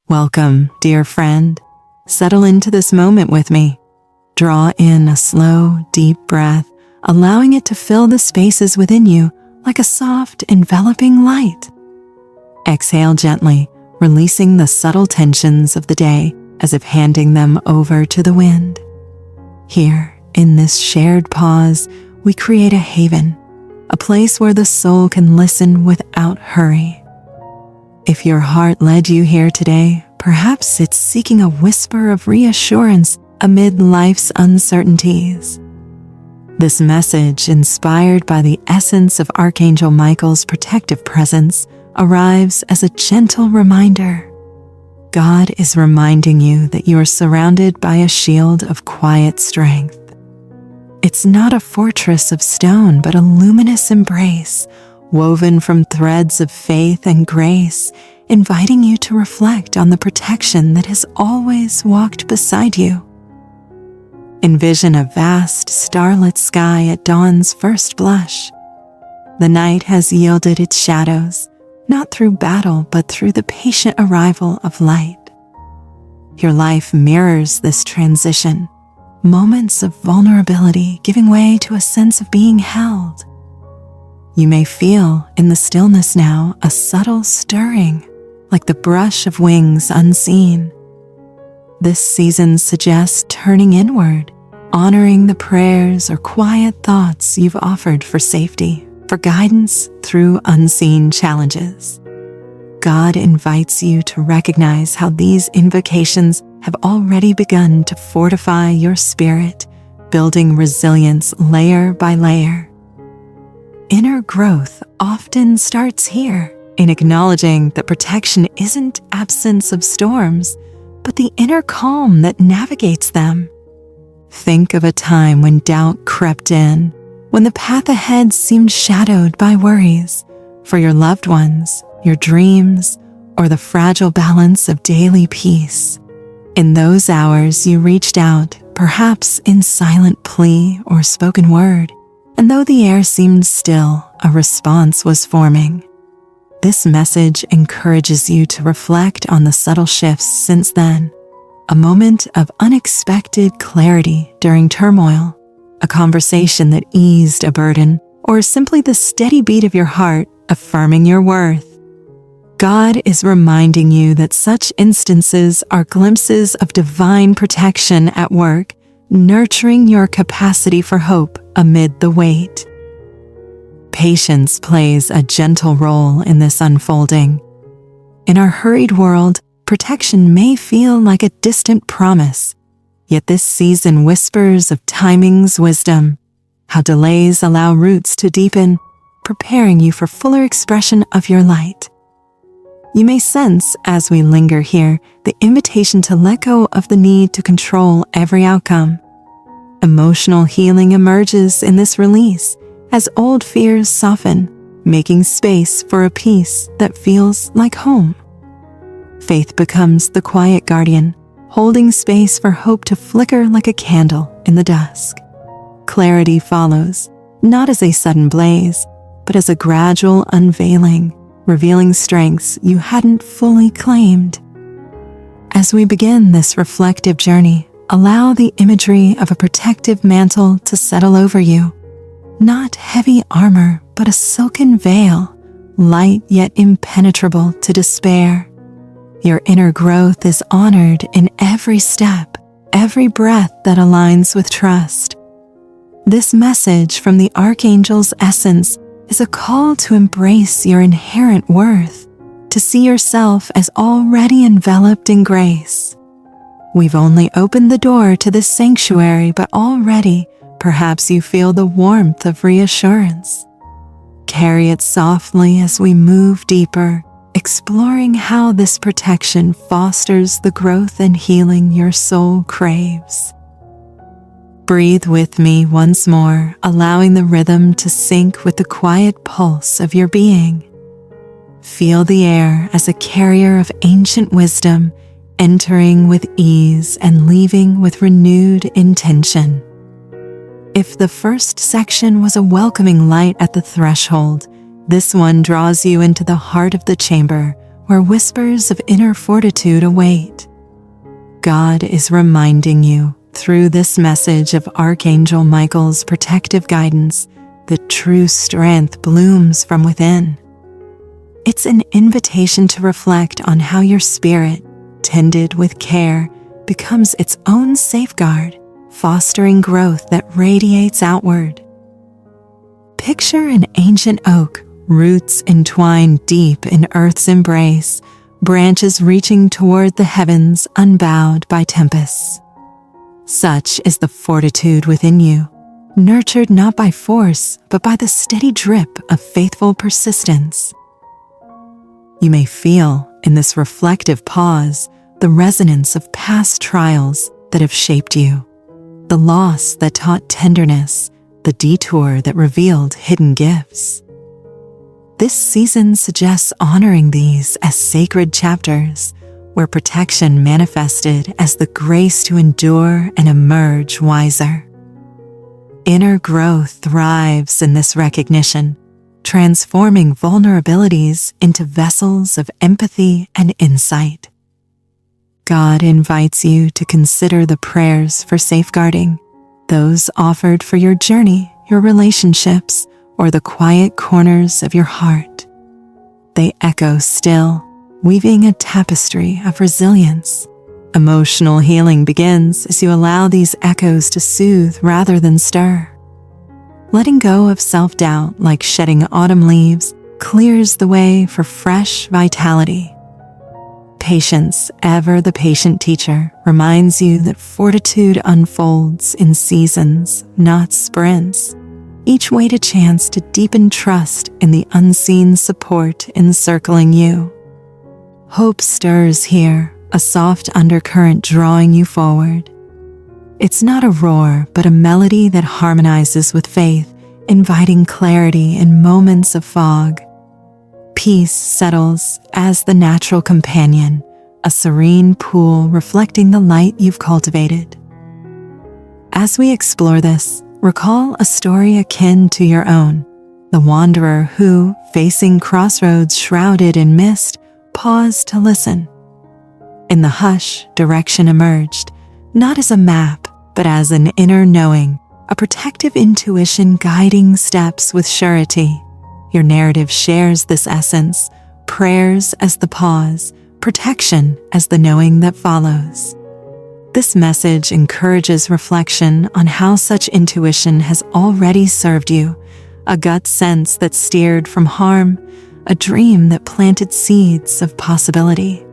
Welcome, dear friend. Settle into this moment with me. Draw in a slow, deep breath, allowing it to fill the spaces within you like a soft, enveloping light. Exhale gently, releasing the subtle tensions of the day as if handing them over to the wind. Here, in this shared pause, we create a haven, a place where the soul can listen without hurry. If your heart led you here today, perhaps it's seeking a whisper of reassurance amid life's uncertainties. This message, inspired by the essence of Archangel Michael's protective presence, arrives as a gentle reminder. God is reminding you that you are surrounded by a shield of quiet strength. It's not a fortress of stone, but a luminous embrace, woven from threads of faith and grace, inviting you to reflect on the protection that has always walked beside you. Envision a vast, starlit sky at dawn's first blush. The night has yielded its shadows, not through battle, but through the patient arrival of light. Your life mirrors this transition, moments of vulnerability giving way to a sense of being held. You may feel in the stillness now a subtle stirring, like the brush of wings unseen. This season suggests turning inward, honoring the prayers or quiet thoughts you've offered for safety, for guidance through unseen challenges. God invites you to recognize how these invocations have already begun to fortify your spirit, building resilience layer by layer. Inner growth often starts here, in acknowledging that protection isn't absence of storms, but the inner calm that navigates them. Think of a time when doubt crept in, when the path ahead seemed shadowed by worries for your loved ones, your dreams, or the fragile balance of daily peace. In those hours, you reached out, perhaps in silent plea or spoken word, and though the air seemed still, a response was forming. This message encourages you to reflect on the subtle shifts since then, a moment of unexpected clarity during turmoil, a conversation that eased a burden, or simply the steady beat of your heart affirming your worth. God is reminding you that such instances are glimpses of divine protection at work, nurturing your capacity for hope amid the weight. Patience plays a gentle role in this unfolding. In our hurried world, protection may feel like a distant promise, yet this season whispers of timing's wisdom, how delays allow roots to deepen, preparing you for fuller expression of your light. You may sense, as we linger here, the invitation to let go of the need to control every outcome. Emotional healing emerges in this release as old fears soften, making space for a peace that feels like home. Faith becomes the quiet guardian, holding space for hope to flicker like a candle in the dusk. Clarity follows, not as a sudden blaze, but as a gradual unveiling, revealing strengths you hadn't fully claimed. As we begin this reflective journey, allow the imagery of a protective mantle to settle over you. Not heavy armor, but a silken veil, light yet impenetrable to despair. Your inner growth is honored in every step, every breath that aligns with trust. This message from the Archangel's essence is a call to embrace your inherent worth, to see yourself as already enveloped in grace. We've only opened the door to this sanctuary, but already perhaps you feel the warmth of reassurance. Carry it softly as we move deeper, exploring how this protection fosters the growth and healing your soul craves. Breathe with me once more, allowing the rhythm to sync with the quiet pulse of your being. Feel the air as a carrier of ancient wisdom, entering with ease and leaving with renewed intention. If the first section was a welcoming light at the threshold, this one draws you into the heart of the chamber, where whispers of inner fortitude await. God is reminding you through this message of Archangel Michael's protective guidance that true strength blooms from within. It's an invitation to reflect on how your spirit, tended with care, becomes its own safeguard, fostering growth that radiates outward. Picture an ancient oak, roots entwined deep in earth's embrace, branches reaching toward the heavens unbowed by tempests. Such is the fortitude within you, nurtured not by force, but by the steady drip of faithful persistence. You may feel, in this reflective pause, the resonance of past trials that have shaped you, the loss that taught tenderness, the detour that revealed hidden gifts. This season suggests honoring these as sacred chapters, where protection manifested as the grace to endure and emerge wiser. Inner growth thrives in this recognition, transforming vulnerabilities into vessels of empathy and insight. God invites you to consider the prayers for safeguarding, those offered for your journey, your relationships, or the quiet corners of your heart. They echo still, weaving a tapestry of resilience. Emotional healing begins as you allow these echoes to soothe rather than stir. Letting go of self-doubt, like shedding autumn leaves, clears the way for fresh vitality. Patience, ever the patient teacher, reminds you that fortitude unfolds in seasons, not sprints. Each wait a chance to deepen trust in the unseen support encircling you. Hope stirs here, a soft undercurrent drawing you forward. It's not a roar, but a melody that harmonizes with faith, inviting clarity in moments of fog. Peace settles as the natural companion, a serene pool reflecting the light you've cultivated. As we explore this, recall a story akin to your own, the wanderer who, facing crossroads shrouded in mist, paused to listen. In the hush, direction emerged, not as a map, but as an inner knowing, a protective intuition guiding steps with surety. Your narrative shares this essence, prayers as the pause, protection as the knowing that follows. This message encourages reflection on how such intuition has already served you, a gut sense that steered from harm, a dream that planted seeds of possibility.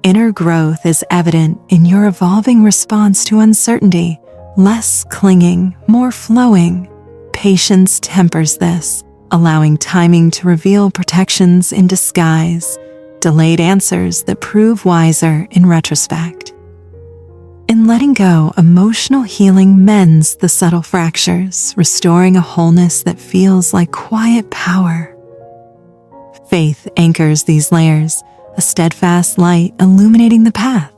Inner growth is evident in your evolving response to uncertainty, less clinging, more flowing. Patience tempers this, allowing timing to reveal protections in disguise, delayed answers that prove wiser in retrospect. In letting go, emotional healing mends the subtle fractures, restoring a wholeness that feels like quiet power. Faith anchors these layers, a steadfast light illuminating the path.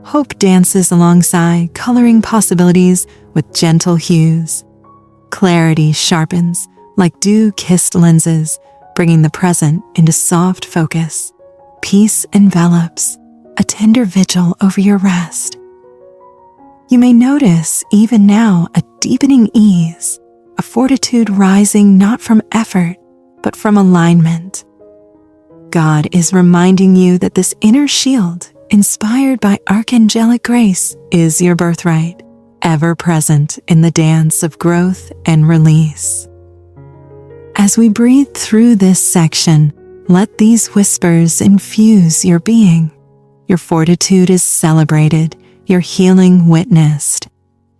Hope dances alongside, coloring possibilities with gentle hues. Clarity sharpens, like dew-kissed lenses, bringing the present into soft focus. Peace envelops, a tender vigil over your rest. You may notice, even now, a deepening ease, a fortitude rising not from effort, but from alignment. God is reminding you that this inner shield, inspired by archangelic grace, is your birthright, ever present in the dance of growth and release. As we breathe through this section, let these whispers infuse your being. Your fortitude is celebrated, your healing witnessed.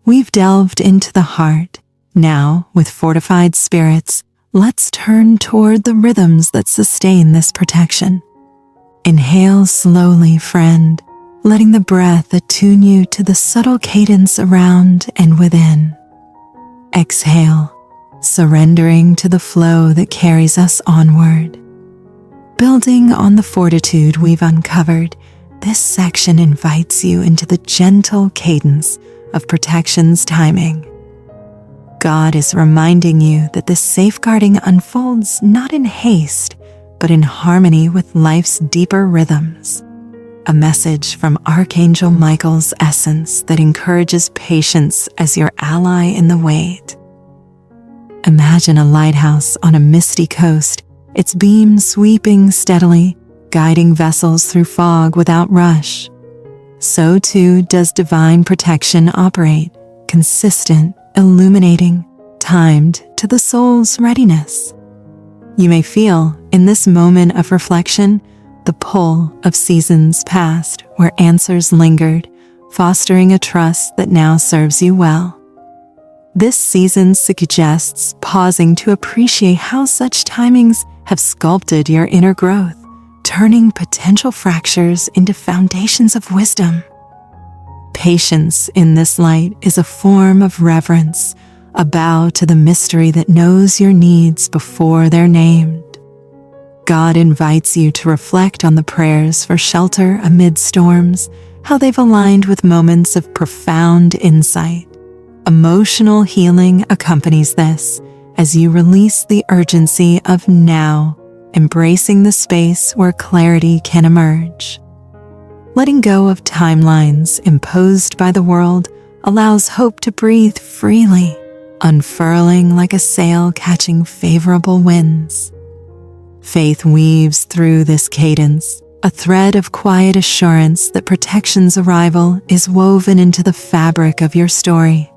We've delved into the heart. Now, with fortified spirits, let's turn toward the rhythms that sustain this protection. Inhale slowly, friend, letting the breath attune you to the subtle cadence around and within. Exhale, surrendering to the flow that carries us onward. Building on the fortitude we've uncovered, this section invites you into the gentle cadence of protection's timing. God is reminding you that this safeguarding unfolds not in haste, but in harmony with life's deeper rhythms. A message from Archangel Michael's essence that encourages patience as your ally in the wait. Imagine a lighthouse on a misty coast, its beams sweeping steadily, guiding vessels through fog without rush. So too does divine protection operate, consistent, illuminating, timed to the soul's readiness. You may feel, in this moment of reflection, the pull of seasons past where answers lingered, fostering a trust that now serves you well. This season suggests pausing to appreciate how such timings have sculpted your inner growth, turning potential fractures into foundations of wisdom. Patience in this light is a form of reverence, a bow to the mystery that knows your needs before they're named. God invites you to reflect on the prayers for shelter amid storms, how they've aligned with moments of profound insight. Emotional healing accompanies this as you release the urgency of now, embracing the space where clarity can emerge. Letting go of timelines imposed by the world allows hope to breathe freely, unfurling like a sail catching favorable winds. Faith weaves through this cadence, a thread of quiet assurance that protection's arrival is woven into the fabric of your story.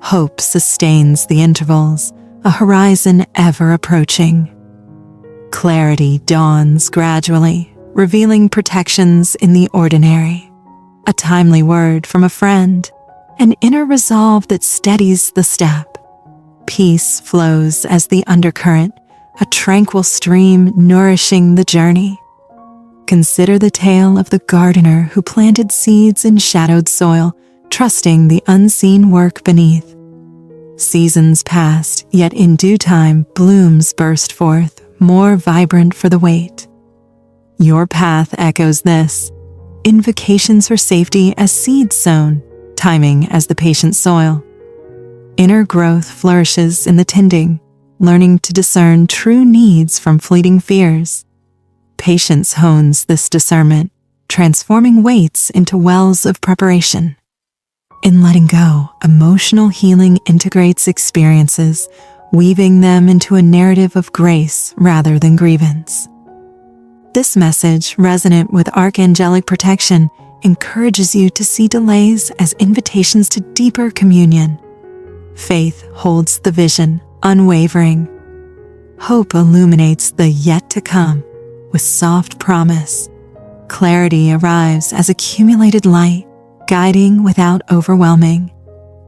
Hope sustains the intervals, a horizon ever approaching. Clarity dawns gradually, revealing protections in the ordinary. A timely word from a friend, an inner resolve that steadies the step. Peace flows as the undercurrent, a tranquil stream nourishing the journey. Consider the tale of the gardener who planted seeds in shadowed soil, trusting the unseen work beneath. Seasons passed, yet in due time blooms burst forth, more vibrant for the wait. Your path echoes this, invocations for safety as seeds sown, timing as the patient soil. Inner growth flourishes in the tending, learning to discern true needs from fleeting fears. Patience hones this discernment, transforming waits into wells of preparation. In letting go, emotional healing integrates experiences, weaving them into a narrative of grace rather than grievance. This message, resonant with archangelic protection, encourages you to see delays as invitations to deeper communion. Faith holds the vision, unwavering. Hope illuminates the yet to come with soft promise. Clarity arrives as accumulated light, guiding without overwhelming.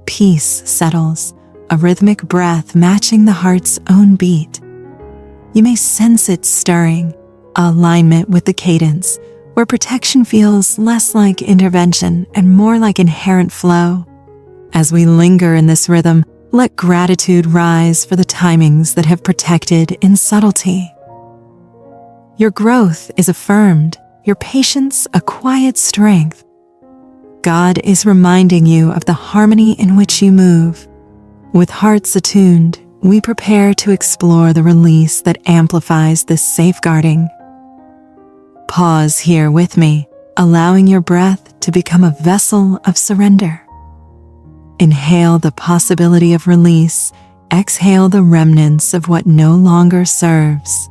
Peace settles, a rhythmic breath matching the heart's own beat. You may sense it stirring, alignment with the cadence, where protection feels less like intervention and more like inherent flow. As we linger in this rhythm, let gratitude rise for the timings that have protected in subtlety. Your growth is affirmed, your patience a quiet strength. God is reminding you of the harmony in which you move. With hearts attuned, we prepare to explore the release that amplifies this safeguarding. Pause here with me, allowing your breath to become a vessel of surrender. Inhale the possibility of release, exhale the remnants of what no longer serves.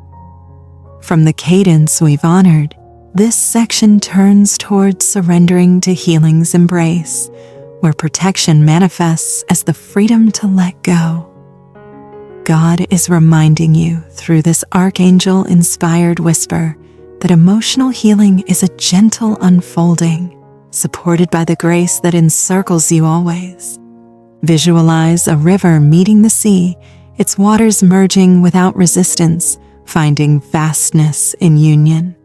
From the cadence we've honored, this section turns towards surrendering to healing's embrace, where protection manifests as the freedom to let go. God is reminding you through this archangel-inspired whisper that emotional healing is a gentle unfolding, supported by the grace that encircles you always. Visualize a river meeting the sea, its waters merging without resistance, finding vastness in union.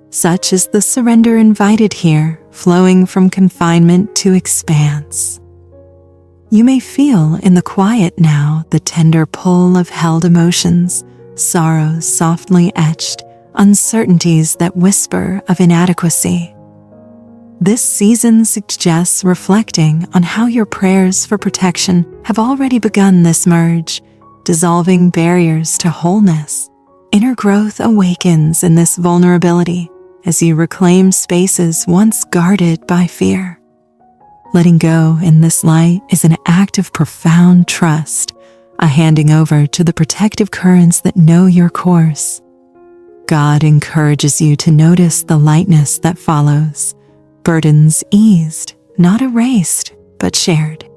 Such is the surrender invited here, flowing from confinement to expanse. You may feel in the quiet now the tender pull of held emotions, sorrows softly etched, uncertainties that whisper of inadequacy. This season suggests reflecting on how your prayers for protection have already begun this merge, dissolving barriers to wholeness. Inner growth awakens in this vulnerability as you reclaim spaces once guarded by fear. Letting go in this light is an act of profound trust, a handing over to the protective currents that know your course. God encourages you to notice the lightness that follows, burdens eased, not erased, but shared.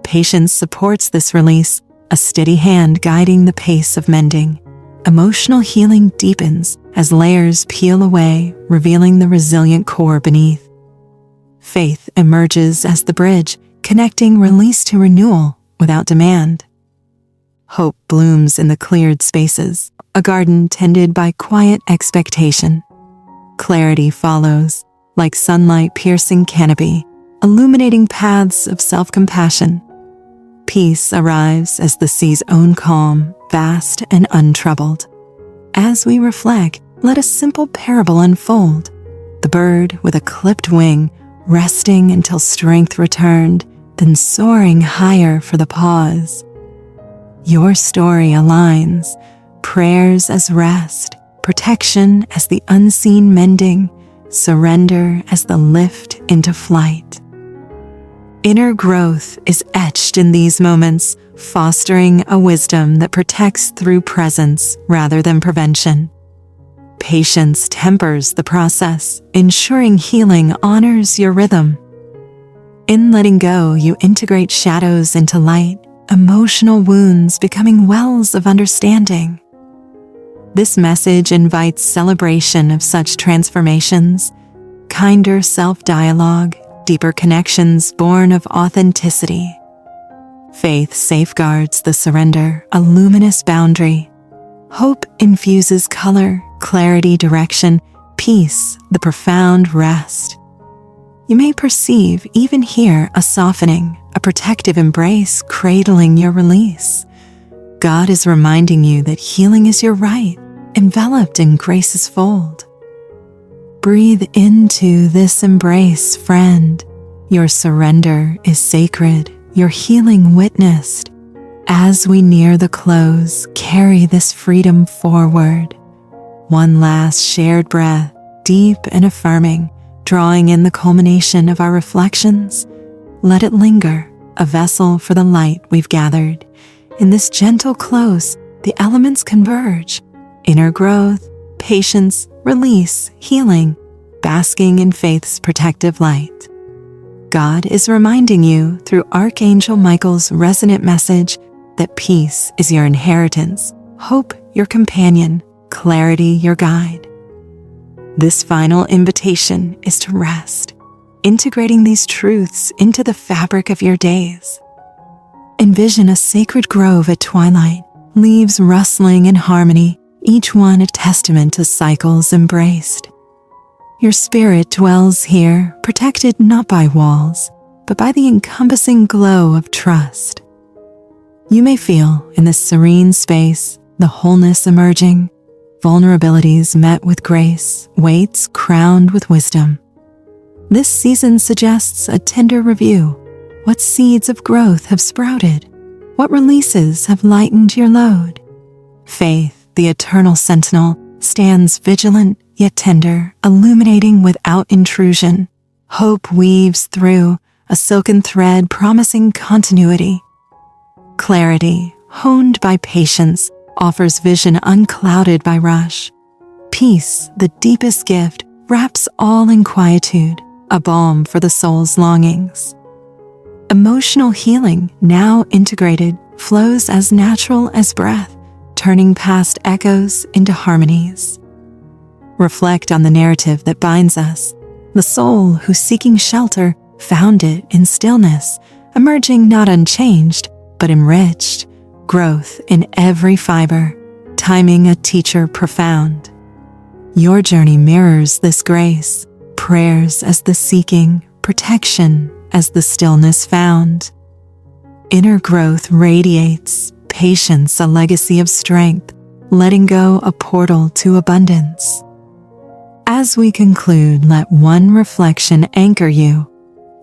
Patience supports this release, a steady hand guiding the pace of mending. Emotional healing deepens as layers peel away, revealing the resilient core beneath. Faith emerges as the bridge, connecting release to renewal without demand. Hope blooms in the cleared spaces, a garden tended by quiet expectation. Clarity follows, like sunlight piercing canopy, illuminating paths of self-compassion. Peace arrives as the sea's own calm, vast and untroubled. As we reflect, let a simple parable unfold. The bird with a clipped wing, resting until strength returned, then soaring higher for the pause. Your story aligns, prayers as rest, protection as the unseen mending, surrender as the lift into flight. Inner growth is etched in these moments, fostering a wisdom that protects through presence rather than prevention. Patience tempers the process, ensuring healing honors your rhythm. In letting go, you integrate shadows into light, emotional wounds becoming wells of understanding. This message invites celebration of such transformations, kinder self-dialogue, deeper connections born of authenticity. Faith safeguards the surrender, a luminous boundary. Hope infuses color, clarity, direction, peace, the profound rest. You may perceive, even hear, a softening, a protective embrace cradling your release. God is reminding you that healing is your right, enveloped in grace's fold. Breathe into this embrace, friend. Your surrender is sacred, your healing witnessed. As we near the close, carry this freedom forward. One last shared breath, deep and affirming, drawing in the culmination of our reflections. Let it linger, a vessel for the light we've gathered. In this gentle close, the elements converge. Inner growth, patience, release, healing, basking in faith's protective light. God is reminding you through Archangel Michael's resonant message that peace is your inheritance, hope your companion, clarity your guide. This final invitation is to rest, integrating these truths into the fabric of your days. Envision a sacred grove at twilight, leaves rustling in harmony, each one a testament to cycles embraced. Your spirit dwells here, protected not by walls, but by the encompassing glow of trust. You may feel in this serene space the wholeness emerging, vulnerabilities met with grace, weights crowned with wisdom. This season suggests a tender review. What seeds of growth have sprouted? What releases have lightened your load? Faith, the eternal sentinel, stands vigilant yet tender, illuminating without intrusion. Hope weaves through, a silken thread promising continuity. Clarity, honed by patience, offers vision unclouded by rush. Peace, the deepest gift, wraps all in quietude, a balm for the soul's longings. Emotional healing, now integrated, flows as natural as breath, turning past echoes into harmonies. Reflect on the narrative that binds us, the soul who's seeking shelter found it in stillness, emerging not unchanged, but enriched, growth in every fiber, timing a teacher profound. Your journey mirrors this grace, prayers as the seeking, protection as the stillness found. Inner growth radiates, patience a legacy of strength, letting go a portal to abundance. As we conclude, let one reflection anchor you.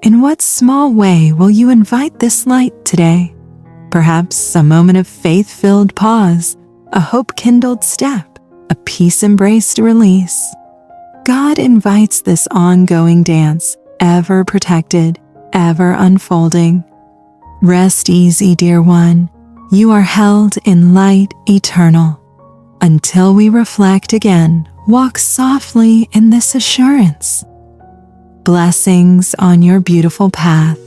In what small way will you invite this light today? Perhaps a moment of faith-filled pause, a hope-kindled step, a peace-embraced release. God invites this ongoing dance, ever protected, ever unfolding. Rest easy, dear one. You are held in light eternal. Until we reflect again, walk softly in this assurance. Blessings on your beautiful path.